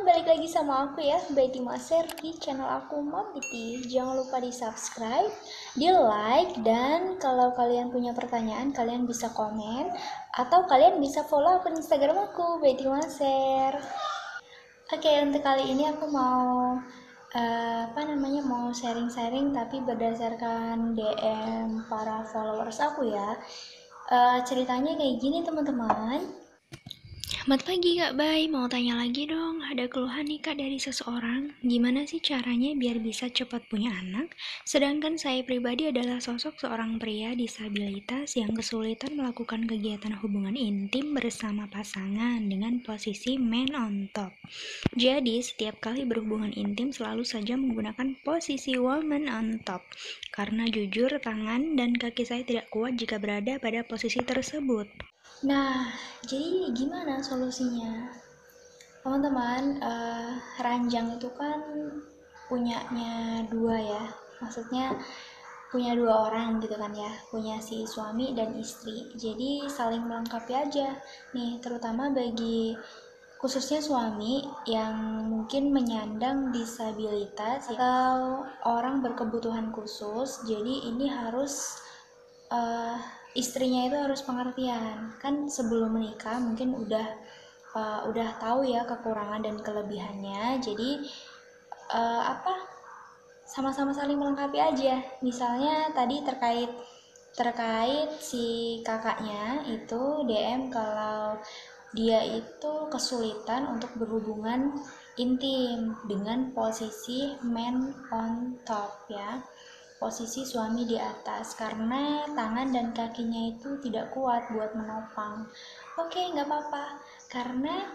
balik lagi sama aku ya, Betty Maser di channel aku Mambiti. Jangan lupa di subscribe, di like, dan kalau kalian punya pertanyaan kalian bisa komen atau kalian bisa follow akun Instagram aku, Betty Maser. Oke, untuk kali ini aku mau mau sharing-sharing tapi berdasarkan DM para followers aku ya. Ceritanya kayak gini teman-teman. Selamat pagi Kak Bay, mau tanya lagi dong, ada keluhan nih Kak dari seseorang, gimana sih caranya biar bisa cepat punya anak? Sedangkan saya pribadi adalah sosok seorang pria disabilitas yang kesulitan melakukan kegiatan hubungan intim bersama pasangan dengan posisi man on top. Jadi setiap kali berhubungan intim selalu saja menggunakan posisi woman on top. Karena jujur tangan dan kaki saya tidak kuat jika berada pada posisi tersebut. Nah, jadi gimana solusinya? Teman-teman, ranjang itu kan punyanya dua ya, maksudnya punya dua orang gitu kan ya, punya si suami dan istri, jadi saling melengkapi aja nih, terutama bagi khususnya suami yang mungkin menyandang disabilitas atau orang berkebutuhan khusus. Jadi ini harus istrinya itu harus pengertian kan, sebelum menikah mungkin udah tahu ya kekurangan dan kelebihannya. Jadi sama-sama saling melengkapi aja. Misalnya tadi terkait si kakaknya itu DM kalau dia itu kesulitan untuk berhubungan intim dengan posisi man on top ya, posisi suami di atas, karena tangan dan kakinya itu tidak kuat buat menopang. Oke, nggak apa-apa, karena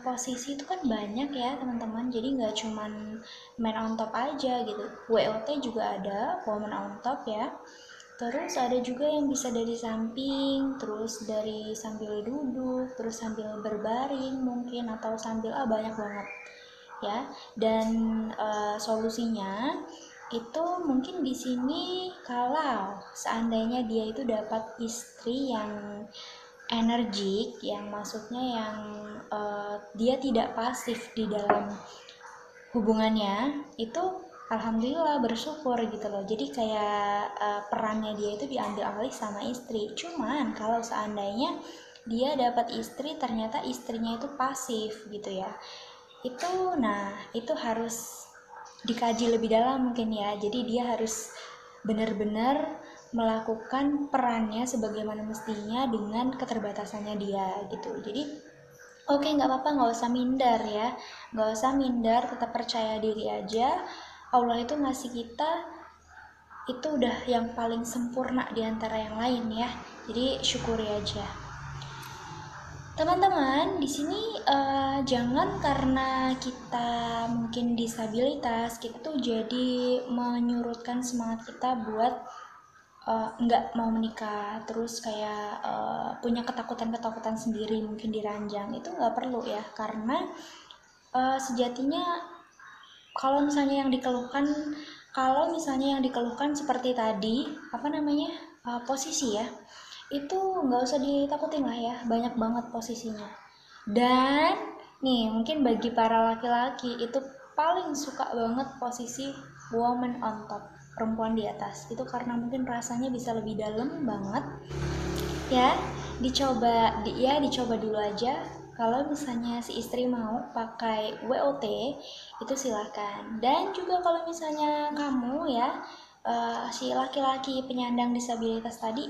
posisi itu kan banyak ya teman-teman, jadi nggak cuman man on top aja gitu, WOT juga ada, woman on top ya. Terus ada juga yang bisa dari samping, terus dari sambil duduk, terus sambil berbaring mungkin, atau sambil banyak banget ya. Dan solusinya itu mungkin di sini, kalau seandainya dia itu dapat istri yang energik, yang maksudnya yang dia tidak pasif di dalam hubungannya, itu alhamdulillah bersyukur gitu loh. Jadi kayak perannya dia itu diambil alih sama istri. Cuman kalau seandainya dia dapat istri ternyata istrinya itu pasif gitu ya, itu itu harus dikaji lebih dalam mungkin ya. Jadi dia harus benar-benar melakukan perannya sebagaimana mestinya dengan keterbatasannya dia gitu. Jadi oke, nggak apa-apa, nggak usah minder ya, nggak usah minder, tetap percaya diri aja. Allah itu ngasih kita itu udah yang paling sempurna di antara yang lain ya. Jadi syukuri aja. Teman-teman, di sini jangan karena kita mungkin disabilitas, kita tuh jadi menyurutkan semangat kita buat nggak mau menikah, terus kayak punya ketakutan-ketakutan sendiri mungkin diranjang. Itu nggak perlu ya, karena sejatinya kalau misalnya yang dikeluhkan seperti tadi posisi ya, itu nggak usah ditakutin lah ya, banyak banget posisinya. Dan nih mungkin bagi para laki-laki itu paling suka banget posisi woman on top, perempuan di atas, itu karena mungkin rasanya bisa lebih dalam banget ya. Dicoba dulu aja. Kalau misalnya si istri mau pakai WOT itu silahkan. Dan juga kalau misalnya kamu ya, si laki-laki penyandang disabilitas tadi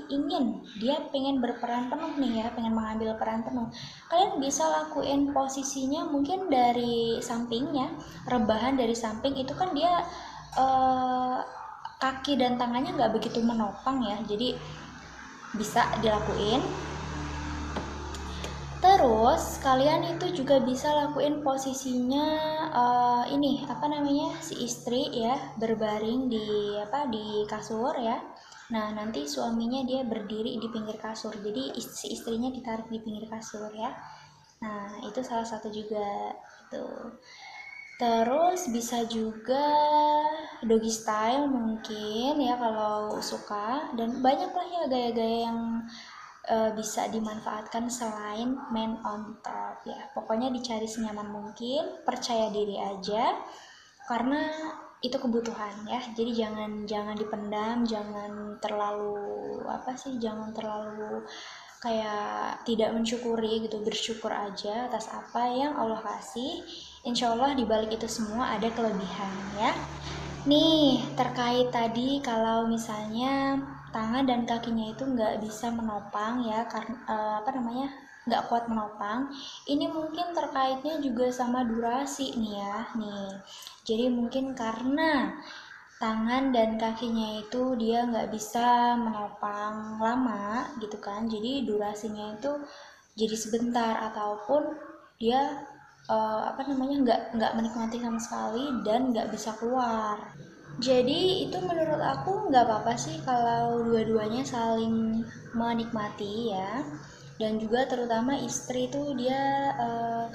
dia pengen berperan penuh nih ya, pengen mengambil peran penuh, kalian bisa lakuin posisinya mungkin dari sampingnya, rebahan dari samping. Itu kan dia kaki dan tangannya nggak begitu menopang ya, jadi bisa dilakuin. Terus kalian itu juga bisa lakuin posisinya si istri ya, berbaring di kasur ya. Nah, nanti suaminya dia berdiri di pinggir kasur. Jadi si istrinya ditarik di pinggir kasur ya. Nah, itu salah satu juga itu. Terus bisa juga doggy style mungkin ya kalau suka, dan banyak lah ya gaya-gaya yang bisa dimanfaatkan selain man on top ya. Pokoknya dicari senyaman mungkin, percaya diri aja karena itu kebutuhan ya. Jadi jangan dipendam, jangan terlalu jangan terlalu kayak tidak mensyukuri gitu. Bersyukur aja atas apa yang Allah kasih. Insya Allah dibalik itu semua ada kelebihan ya. Nih, terkait tadi kalau misalnya tangan dan kakinya itu nggak bisa menopang ya, karena nggak kuat menopang. Ini mungkin terkaitnya juga sama durasi nih ya, nih. Jadi mungkin karena tangan dan kakinya itu dia nggak bisa menopang lama gitu kan, jadi durasinya itu jadi sebentar ataupun dia nggak menikmati sama sekali dan nggak bisa keluar. Jadi itu menurut aku nggak apa-apa sih kalau dua-duanya saling menikmati ya. Dan juga terutama istri itu dia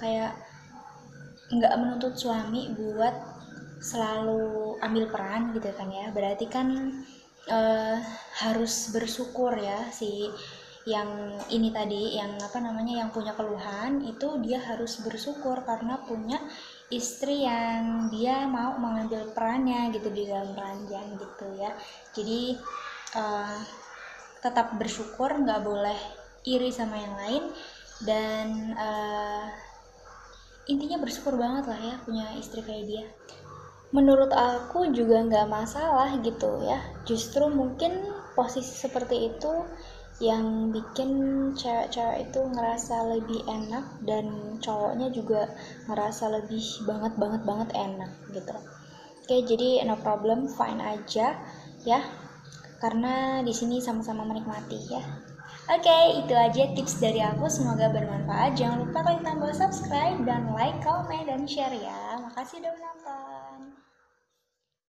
kayak nggak menuntut suami buat selalu ambil peran gitu kan ya. Berarti kan harus bersyukur ya si yang ini tadi yang punya keluhan itu dia harus bersyukur karena punya istri yang dia mau mengambil perannya gitu di dalam ranjang gitu ya. Jadi tetap bersyukur, nggak boleh iri sama yang lain, dan intinya bersyukur banget lah ya punya istri kayak dia. Menurut aku juga nggak masalah gitu ya, justru mungkin posisi seperti itu yang bikin cewek-cewek itu ngerasa lebih enak dan cowoknya juga ngerasa lebih banget enak gitu. Oke, jadi no problem, fine aja ya, karena di sini sama-sama menikmati ya. Oke, itu aja tips dari aku, semoga bermanfaat. Jangan lupa klik tombol subscribe dan like, comment, dan share ya. Makasih udah menonton.